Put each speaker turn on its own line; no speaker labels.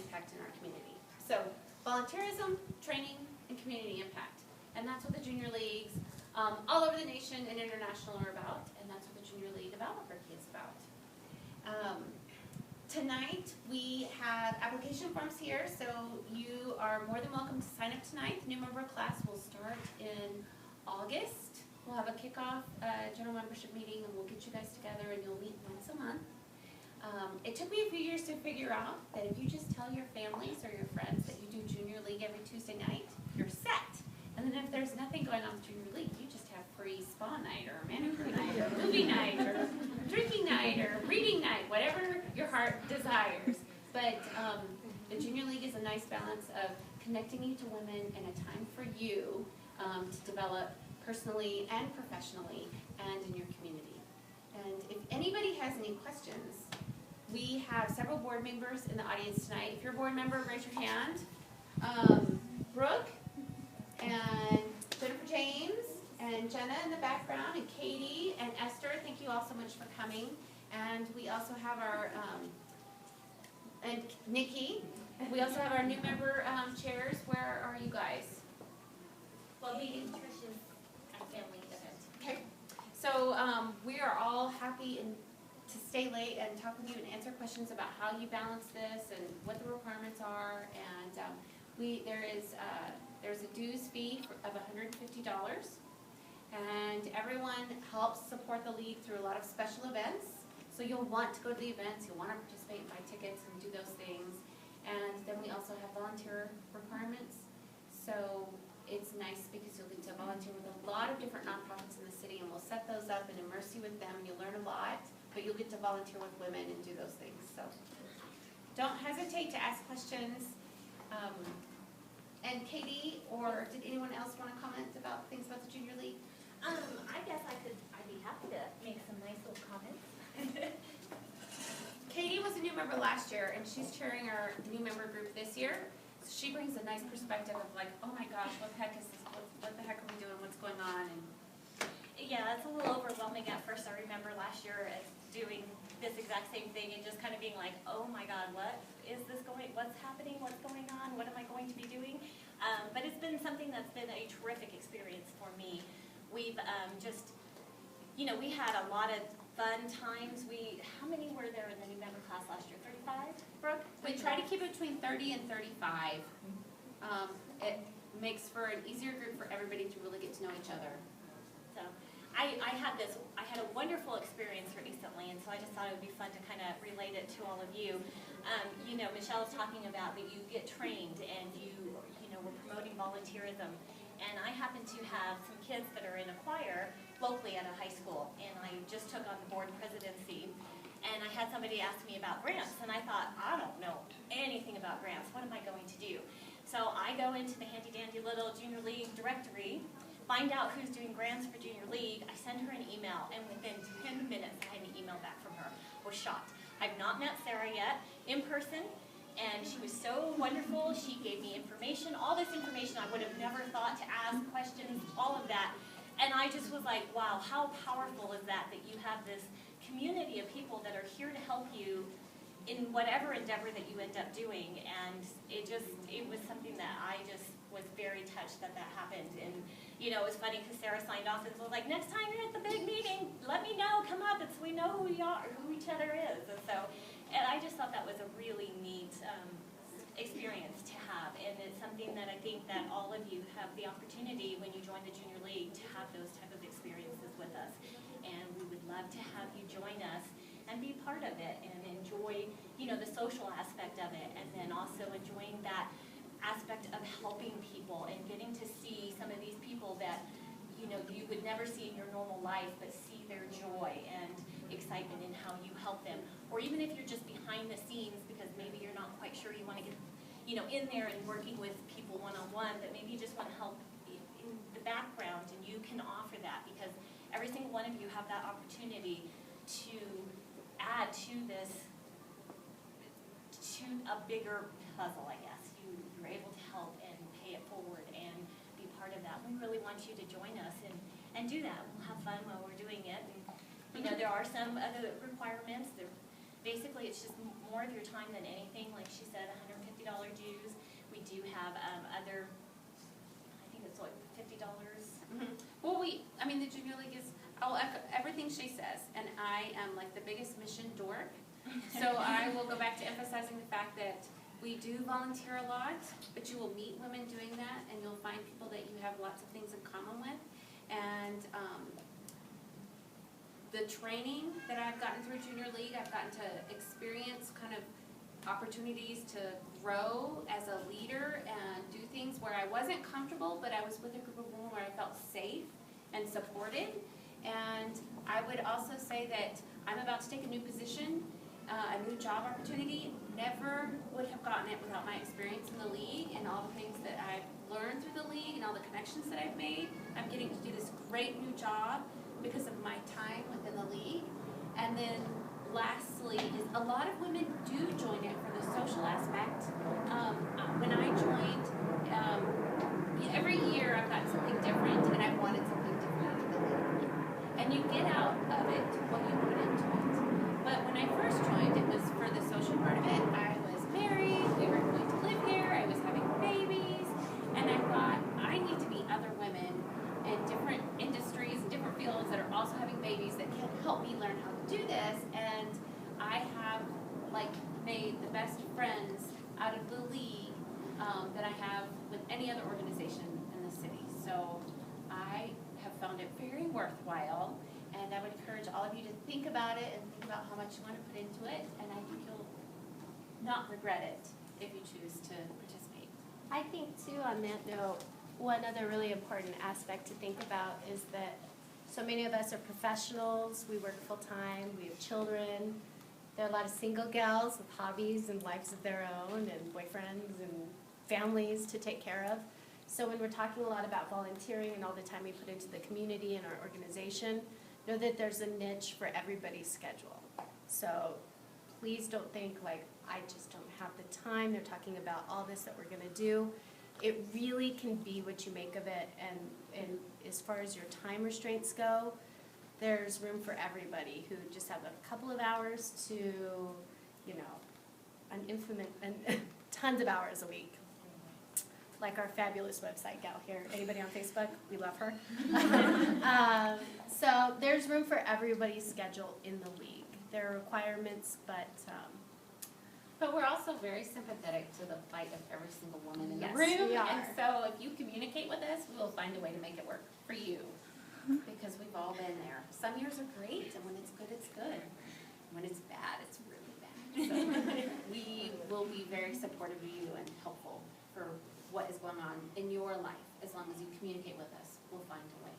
impact in our community. So volunteerism, training, and community impact. And that's what the Junior Leagues all over the nation and international are about, and that's what the Junior League of Albuquerque is about. Tonight we have application forms here, so you are more than welcome to sign up tonight. The new member class will start in August. We'll have a kickoff general membership meeting, and we'll get you guys together, and you'll meet once a month. It took me a few years to figure out that if you just tell your families or your friends that you do Junior League every Tuesday night, you're set. And then if there's nothing going on with Junior League, you just have free spa night or manicure night or movie night or drinking night or reading night, whatever your heart desires. But the Junior League is a nice balance of connecting you to women and a time for you to develop personally and professionally and in your community. And if anybody has any questions, we have several board members in the audience tonight. If you're a board member, raise your hand. Brooke and Jennifer James and Jenna in the background and Katie and Esther, thank you all so much for coming. And we also have our, and Nikki, we also have our new member chairs. Where are you guys?
Well, meeting Trish's family event.
Okay, so we are all happy to stay late and talk with you and answer questions about how you balance this and what the requirements are. And there's a dues fee of $150, and everyone helps support the league through a lot of special events. So you'll want to go to the events, you'll want to participate and buy tickets and do those things. And then we also have volunteer requirements. So it's nice because you'll get to volunteer with a lot of different nonprofits in the city, and we'll set those up and immerse you with them. You'll learn a lot, but you'll get to volunteer with women and do those things. So don't hesitate to ask questions. And Katie, or did anyone else want to comment about things about the Junior League?
I guess I'd be happy to make some nice little comments.
Katie was a new member last year, and she's chairing our new member group this year. So she brings a nice perspective of like, oh my gosh, what the heck is this? What the heck are we doing? What's going on? And
yeah, it's a little overwhelming at first. I remember last year doing this exact same thing and just kind of being like, oh my God, what is this what's happening? What's going on? What am I going to be doing? But it's been something that's been a terrific experience for me. We've we had a lot of fun times. How many were there in the new member class last year? 35, Brooke?
we try to keep it between 30 and 35. It makes for an easier group for everybody to really get to know each other.
So I had a wonderful experience recently, and so I just thought it would be fun to kind of relate it to all of you. Michelle was talking about that you get trained and we're promoting volunteerism. And I happen to have some kids that are in a choir locally at a high school, and I just took on the board presidency. And I had somebody ask me about grants, and I thought, I don't know anything about grants. What am I going to do? So I go into the handy-dandy little Junior League directory, find out who's doing grants for Junior League. I send her an email, and within 10 minutes, I had an email back from her. I was shocked. I've not met Sarah yet in person, and she was so wonderful. She gave me information, all this information I would have never thought to ask, questions, all of that. And I just was like, wow, how powerful is that you have this community of people that are here to help you in whatever endeavor that you end up doing. And it was something that I just was very touched that happened. And it was funny because Sarah signed off and was like, next time you're at the big meeting, let me know, come up, and so we know who we are, who each other is. And I just thought that was a really neat experience to have, and it's something that I think that all of you have the opportunity when you join the Junior League to have those type of experiences with us. And we would love to have you join us and be part of it and enjoy, the social aspect of it, and then also enjoying that aspect of helping people and getting to see some of these people that you would never see in your normal life, but see their joy and excitement in how you help them. Or even if you're just behind the scenes because maybe you're not quite sure you want to get in there and working with people one-on-one, but maybe you just want to help in the background, and you can offer that because every single one of you have that opportunity to add to a bigger puzzle, I guess. You're able to help and pay it forward and be part of that. We really want you to join us and do that. We'll have fun while we're doing it. And, there are some other requirements. Basically, it's just more of your time than anything. Like she said, $150 dues. We do have other, I think it's like $50.
Mm-hmm. Well, the Junior League is, I'll echo everything she says, and I am like the biggest mission dork. So I will go back to emphasizing the fact that we do volunteer a lot, but you will meet women doing that, and you'll find people that you have lots of things in common with. And the training that I've gotten through Junior League, I've gotten to experience kind of opportunities to grow as a leader and do things where I wasn't comfortable, but I was with a group of women where I felt safe and supported. And I would also say that I'm about to take a new position, a new job opportunity. Never would have gotten it without my experience in the league and all the things that I've learned through the league and all the connections that I've made. I'm getting to do this great new job because of my time within the league. And then lastly is a lot of women do join it for the social aspect. When I joined, every year I've gotten something different, and I've wanted something different out of the league. And you get out of it what you put into it. But when I first joined, it was for the social part of it. I was married, we were going to live here, I was having babies, and I thought, I need to meet other women in different industries, different fields that are also having babies that can help me learn how to do this. And I have made the best friends out of the league that I have with any other organization in the city. So I have found it very worthwhile, and I would encourage all of you to think about it and think about how much you want to put into it, and I think you'll not regret it if you choose to participate.
I think too, on that note, one other really important aspect to think about is that so many of us are professionals, we work full-time, we have children. There are a lot of single gals with hobbies and lives of their own and boyfriends and families to take care of. So when we're talking a lot about volunteering and all the time we put into the community and our organization, know that there's a niche for everybody's schedule. So please don't think I just don't have the time. They're talking about all this that we're gonna do. It really can be what you make of it, and as far as your time restraints go, there's room for everybody who just have a couple of hours to, tons of hours a week. Like our fabulous website gal here. Anybody on Facebook? We love her. So there's room for everybody's schedule in the league. There are requirements, but
we're also very sympathetic to the plight of every single woman in the
Yes,
room.
we are.
And so if you communicate with us, we'll find a way to make it work for you. Because we've all been there. Some years are great, and when it's good, it's good. When it's bad, it's really bad. So we will be very supportive of you and helpful for what is going on in your life. As long as you communicate with us, we'll find a way.